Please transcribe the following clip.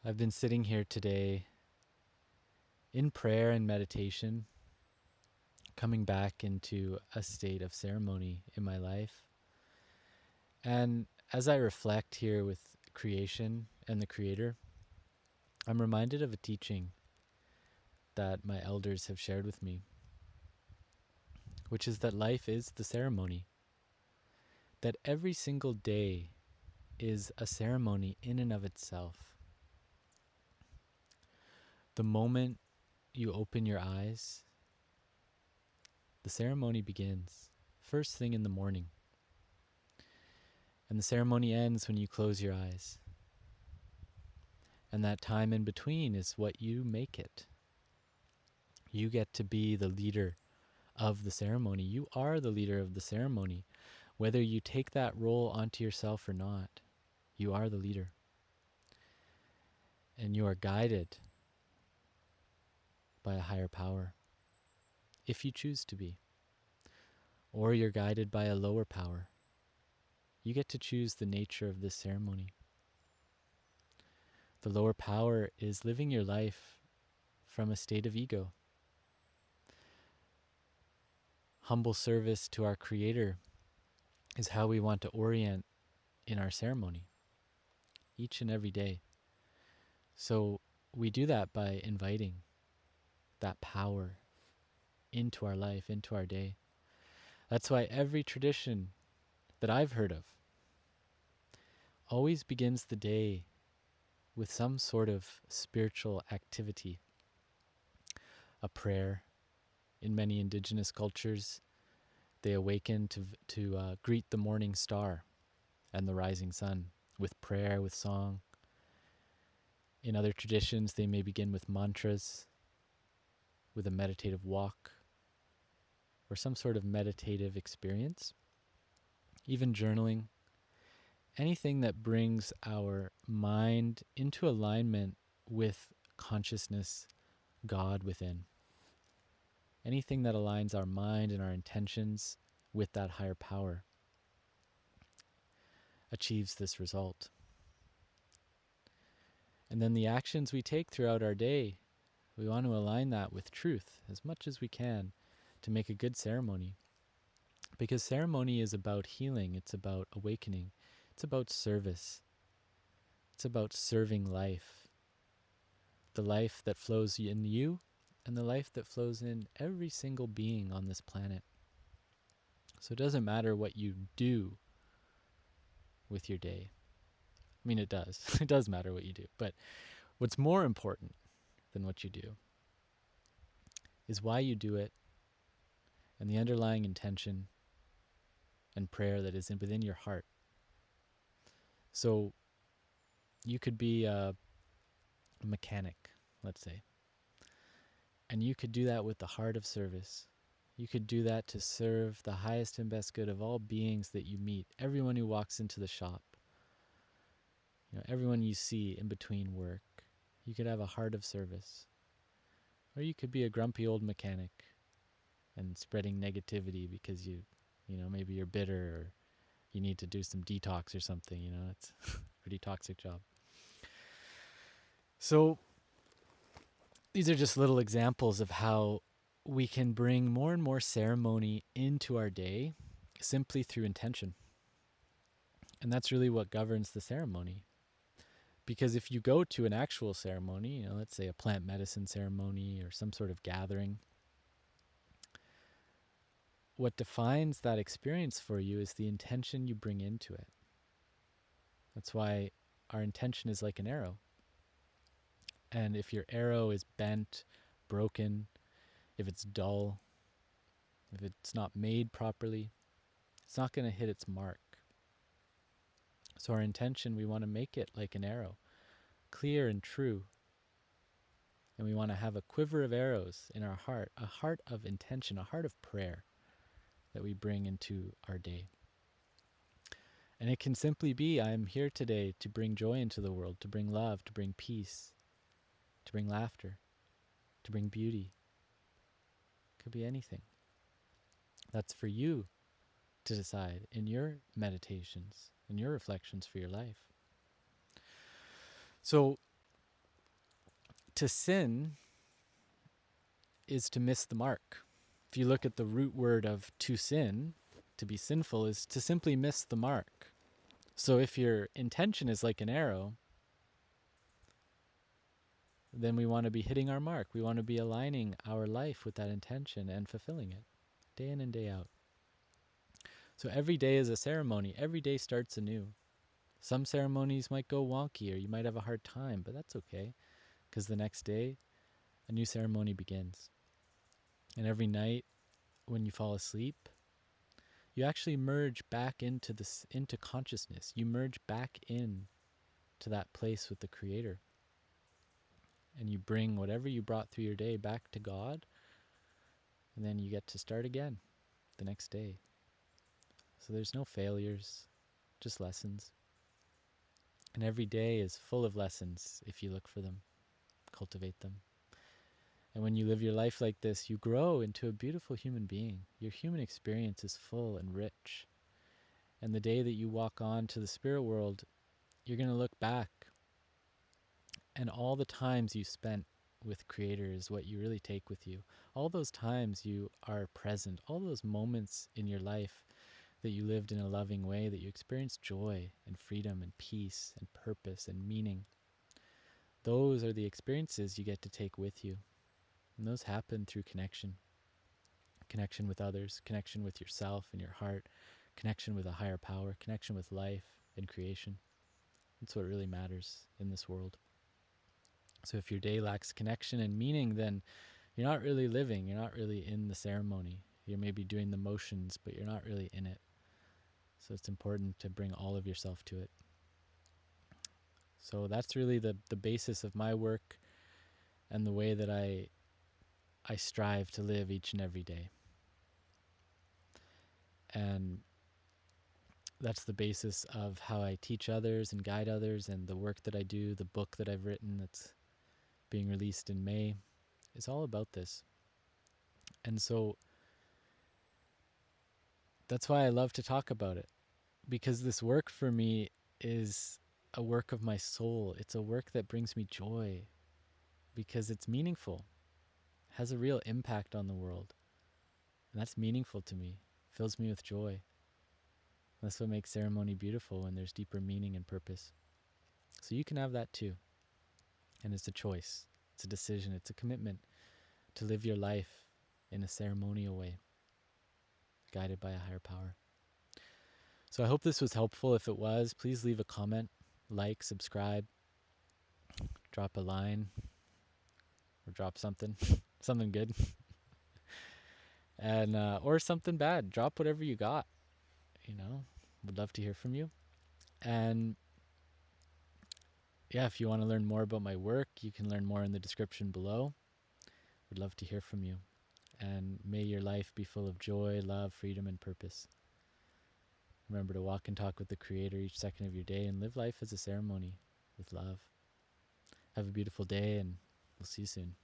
I've been sitting here today in prayer and meditation, coming back into a state of ceremony in my life. And as I reflect here with creation and the Creator, I'm reminded of a teaching that my elders have shared with me, which is that life is the ceremony, that every single day is a ceremony in and of itself. The moment you open your eyes, the ceremony begins, first thing in the morning. And the ceremony ends when you close your eyes. And that time in between is what you make it. You get to be the leader of the ceremony. You are the leader of the ceremony. Whether you take that role onto yourself or not, you are the leader. And you are guided by a higher power, if you choose to be. Or you're guided by a lower power. You get to choose the nature of this ceremony. The lower power is living your life from a state of ego. Humble service to our Creator is how we want to orient in our ceremony each and every day. So we do that by inviting that power into our life, into our day. That's why every tradition that I've heard of always begins the day with some sort of spiritual activity, a prayer. In many indigenous cultures, they awaken to greet the morning star and the rising sun with prayer, with song. In other traditions, they may begin with mantras, with a meditative walk, or some sort of meditative experience. Even journaling, anything that brings our mind into alignment with consciousness, God within. Anything that aligns our mind and our intentions with that higher power achieves this result. And then the actions we take throughout our day, we want to align that with truth as much as we can to make a good ceremony. Because ceremony is about healing, it's about awakening, it's about service, it's about serving life. The life that flows in you and the life that flows in every single being on this planet. So it doesn't matter what you do with your day. I mean, it does. It does matter what you do. But what's more important than what you do is why you do it and the underlying intention and prayer that is within your heart. So you could be a mechanic, let's say, and you could do that with the heart of service. You could do that to serve the highest and best good of all beings that you meet, everyone who walks into the shop, everyone you see in between work. You could have a heart of service. Or you could be a grumpy old mechanic and spreading negativity because maybe you're bitter or you need to do some detox or something, it's a pretty toxic job. So these are just little examples of how we can bring more and more ceremony into our day simply through intention. And that's really what governs the ceremony. Because if you go to an actual ceremony, let's say a plant medicine ceremony or some sort of gathering, what defines that experience for you is the intention you bring into it. That's why our intention is like an arrow. And if your arrow is bent, broken, if it's dull, if it's not made properly, it's not going to hit its mark. So our intention, we want to make it like an arrow, clear and true. And we want to have a quiver of arrows in our heart, a heart of intention, a heart of prayer that we bring into our day. And it can simply be, I am here today to bring joy into the world, to bring love, to bring peace, to bring laughter, to bring beauty. It could be anything. That's for you to decide in your meditations, in your reflections for your life. So to sin is to miss the mark. If you look at the root word of to sin, to be sinful, is to simply miss the mark. So if your intention is like an arrow, then we want to be hitting our mark. We want to be aligning our life with that intention and fulfilling it day in and day out. So every day is a ceremony. Every day starts anew. Some ceremonies might go wonky or you might have a hard time, but that's okay, because the next day, a new ceremony begins. And every night when you fall asleep, you actually merge back into consciousness. You merge back in to that place with the Creator. And you bring whatever you brought through your day back to God, and then you get to start again the next day. So there's no failures, just lessons. And every day is full of lessons if you look for them, cultivate them. And when you live your life like this, you grow into a beautiful human being. Your human experience is full and rich. And the day that you walk on to the spirit world, you're going to look back, and all the times you spent with Creator is what you really take with you. All those times you are present, all those moments in your life that you lived in a loving way, that you experienced joy and freedom and peace and purpose and meaning. Those are the experiences you get to take with you. And those happen through connection. Connection with others, connection with yourself and your heart, connection with a higher power, connection with life and creation. That's what really matters in this world. So if your day lacks connection and meaning, then you're not really living. You're not really in the ceremony. You're maybe doing the motions, but you're not really in it. So it's important to bring all of yourself to it. So that's really the basis of my work and the way that I strive to live each and every day. And that's the basis of how I teach others and guide others, and the work that I do, the book that I've written that's being released in May, is all about this. And so that's why I love to talk about it, because this work for me is a work of my soul. It's a work that brings me joy because it's meaningful, has a real impact on the world. And that's meaningful to me, fills me with joy. That's what makes ceremony beautiful, when there's deeper meaning and purpose. So you can have that too. And it's a choice, it's a decision, it's a commitment to live your life in a ceremonial way, guided by a higher power. So I hope this was helpful. If it was, please leave a comment, like, subscribe, drop a line, or drop something, something good, and or something bad. Drop whatever you got. Would love to hear from you. And yeah, if you want to learn more about my work, you can learn more in the description below. Would love to hear from you. And may your life be full of joy, love, freedom, and purpose. Remember to walk and talk with the Creator each second of your day, and live life as a ceremony with love. Have a beautiful day, and we'll see you soon.